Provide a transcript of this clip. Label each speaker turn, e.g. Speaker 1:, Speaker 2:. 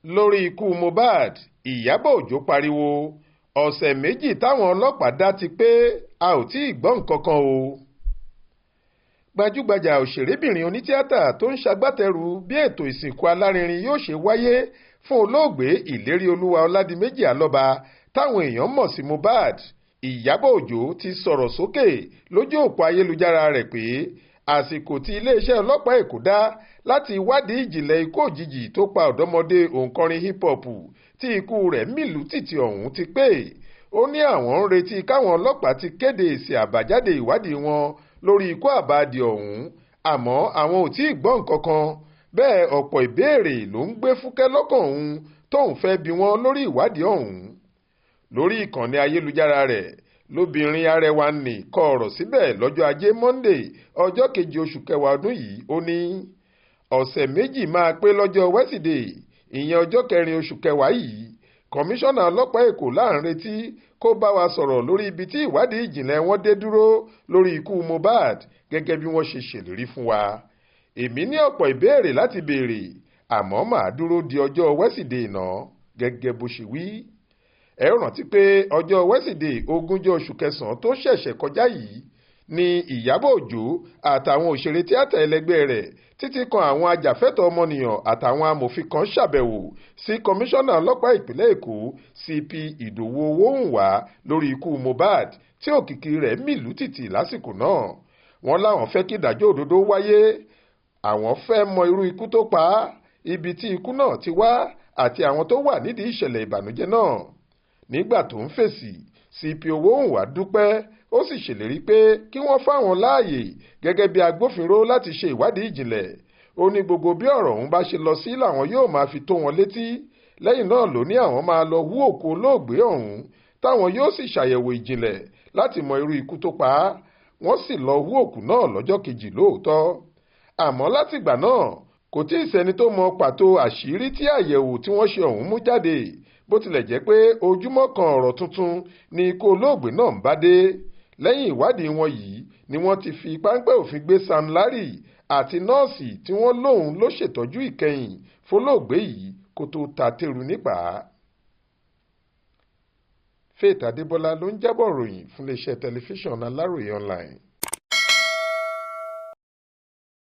Speaker 1: lórí ikú Mohbad, Iyabọ Òjó pariwo ọ̀sẹ̀ méjì táwọn ọlọ́pàá dá ti pé a ò tí ì gbọ́ nǹkan kan o. Gbajúgbajà òṣèrébìnrin onítíátà tó ń ṣagbátẹrù bí ètò ìsìnkú alárinrin yóò ṣe wáyé fún olóògbé Ìléríolúwa Ọládìméjì Alọ́ba táwọn èèyàn mọ̀ sí Mohbad, Iyabọ Òjó ti sọ̀rọ̀ sókè lójú òpó ayélujára rẹ̀ pé àsìkò tí iléeṣẹ́ ọlọ́pàá Èkó dá láti wádìí ìjìnlẹ̀ ikú òjijì tó pa ọ̀dọ́mọdé òǹkọrin hip hop tí ikú rẹ̀ mìlú tìtì ọ̀hún ti pé. Ó ní àwọn ń retí káwọn ọlọ́pàá ti kéde èsì àbájáde ìwádìí wọn lórí ikú àbáàdì ọ̀hún, àmọ́ àwọn ò tí ì gbọ́ nǹkan kan. Bẹ́ẹ̀ ọ̀pọ̀ ìbéèrè ló ń gbé fúkẹ́ lọ́kàn òun tóun fẹ́ bi wọ́n lórí ìwádìí ọ̀hún. Lórí ìkànnì ayélujára rẹ̀, lóbìnrin arẹwà nì kọ ọ̀rọ̀ síbẹ̀ lọ́jọ́ ajé Monday ọjọ́ 2 oṣù kẹwàá ọdún yìí. Ó ní ọ̀sẹ̀ méjì máa pé lọ́jọ́ Wednesday, ìyẹn ọjọ́ 4 oṣù kẹwàá yìí, kọmíṣánná ọlọ́pàá Èkó là ń retí kó bá wa sọ̀rọ̀ lórí ibi tí ìwádìí ìjìnlẹ̀ wọn dé dúró lórí ikú Mohbad gẹ́gẹ́ bí wọ́n ṣe ṣèlérí fún wa. Èmi ní ọ̀pọ̀ ìbéèrè láti béèrè, àmọ́ màá dúró di ọjọ́ Wednesday náà gẹ́gẹ́ bó ṣe wí. Ẹ rántí pé ọjọ́ Wednesday 20 oṣù kẹsàn-án tó ṣẹ̀ṣẹ̀ kọjá yìí ni Iyabọ Òjó àtàwọn òṣèré tíátà ẹlẹgbẹ́ rẹ̀ títí kan àwọn ajàfẹ́tọ̀ọ́ ọmọnìyàn àtàwọn amòfin kan ṣàbẹ̀wò sí kọmíṣánná ọlọ́pàá ìpínlẹ̀ Èkó CP Ìdòwú Owóhùnwá lórí ikú Mohbad tí òkìkí rẹ̀ mìlú tìtì lásìkò náà. Wọ́n láwọn fẹ́ kí ìdájọ́ òdodo wáyé, àwọn fẹ́ mọ irú ikú tó pa á, ibi tí ikú náà ti wá àti àwọn tó wà nídìí ìṣẹ̀lẹ̀ ìbànújẹ́ náà. Nígbà tó ń fèsì, CP Owóhùnwá dúpẹ́, ó sì ṣèlérí pé kí wọ́n fáwọn láàyè gẹ́gẹ́ bí agbófinró láti ṣe ìwádìí ìjìnlẹ̀. Ó ní gbogbo bí ọ̀rọ̀ ọ̀hún bá ṣe lọ sí làwọn yóò máa fi tó wọn létí. Lẹ́yìn náà ló ní àwọn máa lọ hú òkú olóògbé ọ̀hún táwọn yóò sì ṣàyẹ̀wò ìjìnlẹ̀ láti mọ irú ikú tó pa á. Wọ́n sì lọ hú òkú náà lọ́jọ́ kejì lóòótọ́. Àmọ́ látìgbà náà kò tí ì sẹ́ni tó mọ pàtó àṣírí tí àyẹ̀wò tí wọ́n ṣe ọ̀hún mú jáde, bó tilẹ̀ jẹ́ pé ojúmọ́ kan ọ̀rọ̀ tuntun ni ikú olóògbé náà ń bá dé. Lẹ́yìn ìwádìí wọn yìí ni wọ́n ti fi páńpẹ́ òfin gbé Sam Larry àti nọ́ọ̀sì tí wọ́n lóun ló ṣètọ́jú ìkẹyìn fólóògbé yìí kó tó ta tẹ́rù nípà. Faith Adébọ́lá ló ń jábọ̀ ròyìn fún iléeṣẹ́ tẹlifíṣàn Aláròye online.